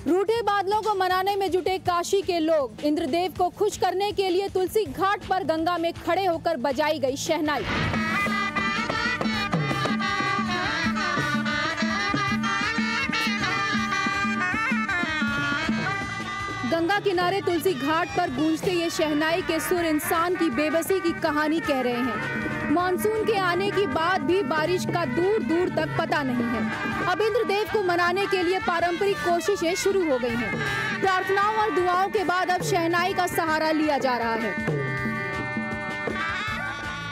रूठे बादलों को मनाने में जुटे काशी के लोग। इंद्रदेव को खुश करने के लिए तुलसी घाट पर गंगा में खड़े होकर बजाई गई शहनाई। गंगा किनारे तुलसी घाट पर गूंजते ये शहनाई के सुर इंसान की बेबसी की कहानी कह रहे हैं। मानसून के आने की बाद भी बारिश का दूर दूर तक पता नहीं है। अब इंद्रदेव को मनाने के लिए पारंपरिक कोशिशें शुरू हो गई हैं। प्रार्थनाओं और दुआओं के बाद अब शहनाई का सहारा लिया जा रहा है।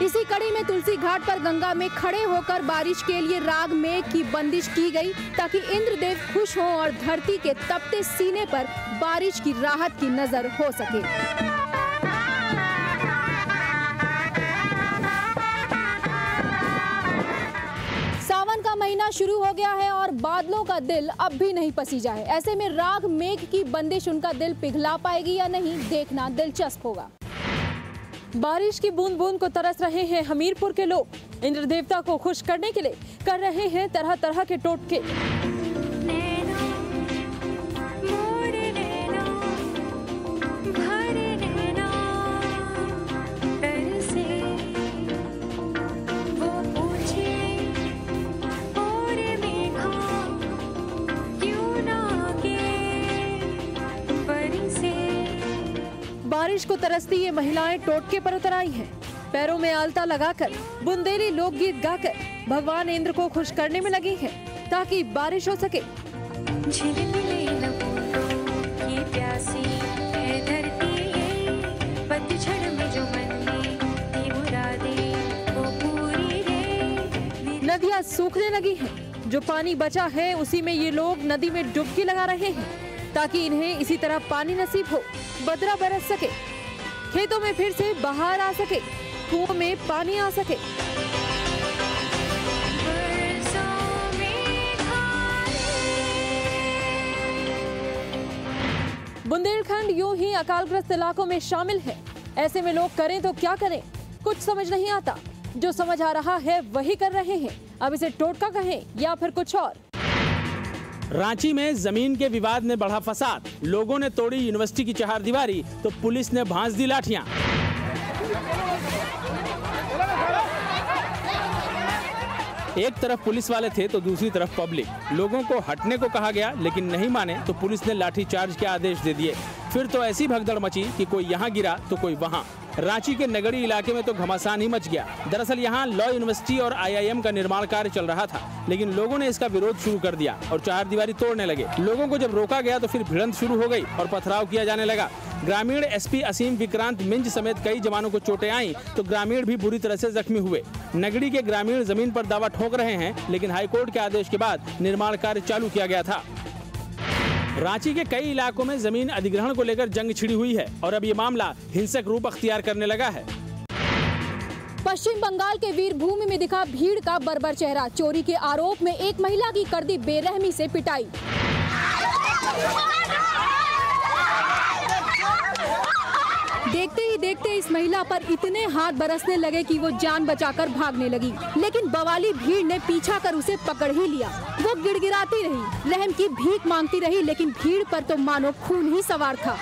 इसी कड़ी में तुलसी घाट पर गंगा में खड़े होकर बारिश के लिए राग मेघ की बंदिश की गई, ताकि इंद्रदेव खुश हों और धरती के तपते सीने पर बारिश की राहत की नजर हो सके। सावन का महीना शुरू हो गया है और बादलों का दिल अब भी नहीं पसीजा है। ऐसे में राग मेघ की बंदिश उनका दिल पिघला पाएगी या नहीं, देखना दिलचस्प होगा। बारिश की बूंद बूंद को तरस रहे हैं हमीरपुर के लोग। इंद्र देवता को खुश करने के लिए कर रहे हैं तरह तरह के टोटके। बारिश को तरसती ये महिलाएं टोटके पर उतर आई हैं। पैरों में आलता लगाकर बुंदेली लोकगीत गाकर भगवान इंद्र को खुश करने में लगी हैं, ताकि बारिश हो सके। नदियाँ सूखने लगी हैं। जो पानी बचा है उसी में ये लोग नदी में डुबकी लगा रहे हैं, ताकि इन्हें इसी तरह पानी नसीब हो, बदरा बरस सके, खेतों में फिर से बहार आ सके, कुओं में पानी आ सके। बुंदेलखंड यूं ही अकालग्रस्त इलाकों में शामिल है। ऐसे में लोग करें तो क्या करें, कुछ समझ नहीं आता। जो समझ आ रहा है वही कर रहे हैं। अब इसे टोटका कहें या फिर कुछ और। रांची में जमीन के विवाद में बढ़ा फसाद। लोगों ने तोड़ी यूनिवर्सिटी की चहारदीवारी तो पुलिस ने भांज दी लाठियां। एक तरफ पुलिस वाले थे तो दूसरी तरफ पब्लिक। लोगों को हटने को कहा गया, लेकिन नहीं माने तो पुलिस ने लाठीचार्ज के आदेश दे दिए। फिर तो ऐसी भगदड़ मची कि कोई यहाँ गिरा तो कोई वहाँ। रांची के नगड़ी इलाके में तो घमासान ही मच गया। दरअसल यहाँ लॉ यूनिवर्सिटी और IIM का निर्माण कार्य चल रहा था, लेकिन लोगों ने इसका विरोध शुरू कर दिया और चहारदीवारी तोड़ने लगे। लोगों को जब रोका गया तो फिर भिड़ंत शुरू हो गई और पथराव किया जाने लगा। ग्रामीण SP असीम विक्रांत मिंज समेत कई जवानों को चोटें आईं तो ग्रामीण भी बुरी तरह से जख्मी हुए। नगड़ी के ग्रामीण जमीन पर दावा ठोक रहे हैं, लेकिन हाईकोर्ट के आदेश के बाद निर्माण कार्य चालू किया गया था। रांची के कई इलाकों में जमीन अधिग्रहण को लेकर जंग छिड़ी हुई है और अब ये मामला हिंसक रूप अख्तियार करने लगा है। पश्चिम बंगाल के वीरभूमि में दिखा भीड़ का बर्बर चेहरा। चोरी के आरोप में एक महिला की कर दी बेरहमी से पिटाई। देखते ही देखते इस महिला पर इतने हाथ बरसने लगे कि वो जान बचाकर भागने लगी, लेकिन बवाली भीड़ ने पीछा कर उसे पकड़ ही लिया। वो गिड़गिड़ाती रही, रहम की भीख मांगती रही, लेकिन भीड़ पर तो मानो खून ही सवार था।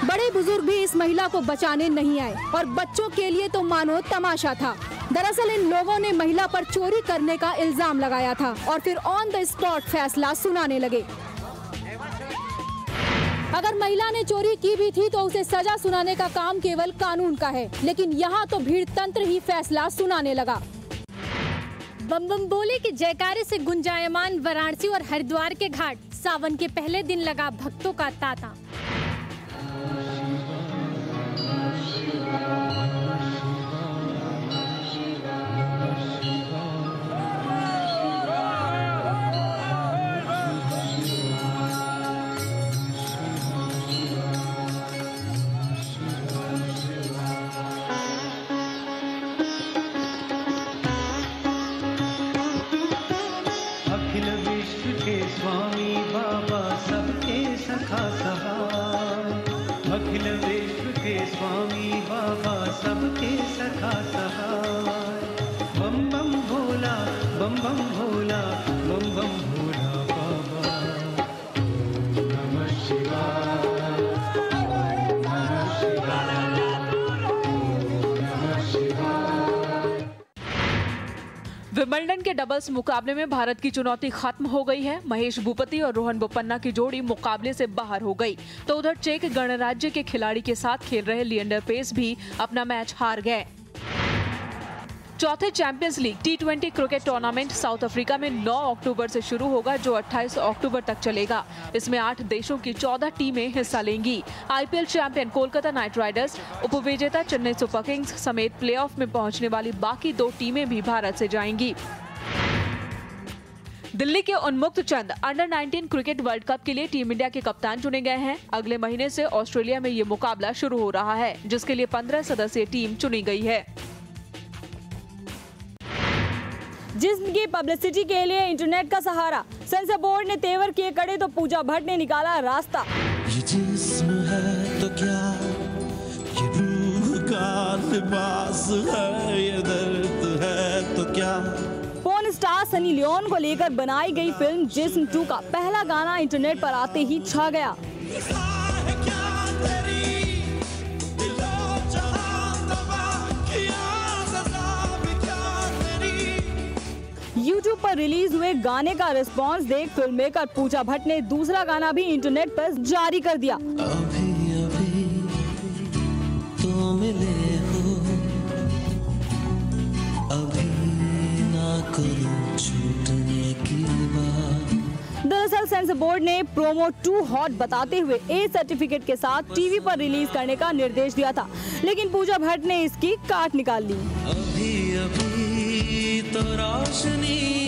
बड़े बुजुर्ग भी इस महिला को बचाने नहीं आए और बच्चों के लिए तो मानो तमाशा था। दरअसल इन लोगों ने महिला पर चोरी करने का इल्जाम लगाया था और फिर ऑन द स्पॉट फैसला सुनाने लगे। अगर महिला ने चोरी की भी थी तो उसे सजा सुनाने का काम केवल कानून का है, लेकिन यहाँ तो भीड़ तंत्र ही फैसला सुनाने लगा। बम बम बोले के जयकारे से गुंजायमान वाराणसी और हरिद्वार के घाट। सावन के पहले दिन लगा भक्तों का तांता। अखिल विश्व के स्वामी बाबा सबके सखा सहाय। अखिल विश्व के स्वामी बाबा सबके सखा सहाय। बम बम भोला, बम बम भोला, बम बम भोला। डबल्स मुकाबले में भारत की चुनौती खत्म हो गई है। महेश भूपति और रोहन बोपन्ना की जोड़ी मुकाबले से बाहर हो गई, तो उधर चेक गणराज्य के खिलाड़ी के साथ खेल रहे लिएंडर पेस भी अपना मैच हार गए। चौथे champions league T20 cricket tournament south Africa में 9 अक्टूबर से शुरू होगा, जो 28 अक्टूबर तक चलेगा। इसमें 8 देशों की 14 टीमें हिस्सा लेंगी। IPL champion Kolkata night Riders, उपविजेता चेन्नई सुपर किंग्स समेत प्लेऑफ में पहुंचने वाली बाकी 2 टीमें भी भारत से जाएंगी। दिल्ली के उन्मुक्त चंद अंडर-19 क्रिकेट वर्ल्ड कप के लिए टीम इंडिया के कप्तान चुने गए हैं। अगले महीने से ऑस्ट्रेलिया में ये मुकाबला शुरू हो रहा है, जिसके लिए 15 सदस्यीय टीम चुनी गई है। जिस्म की पब्लिसिटी के लिए इंटरनेट का सहारा, सेंसर बोर्ड ने तेवर किए कड़े तो पूजा भट्ट ने निकाला रास्ता। ये जिस्म है तो क्या, ये रूह का लिबास है, ये दर्द है तो क्या। पोर्न स्टार सनी लियोन को लेकर बनाई गई फिल्म जिस्म 2 का पहला गाना इंटरनेट पर आते ही छा गया। YouTube पर रिलीज हुए गाने का रिस्पांस देख फिल्म मेकर पूजा भट्ट ने दूसरा गाना भी इंटरनेट पर जारी कर दिया। अभी अभी तो मिले हो, अभी ना करो छूटने की बात। दरअसल सेंसर बोर्ड ने प्रोमो 2 हॉट बताते हुए A सर्टिफिकेट के साथ टीवी पर रिलीज करने का निर्देश दिया था, लेकिन पूजा भट्ट ने इसकी काट निकाल ली। अभी अभी तो रोशनी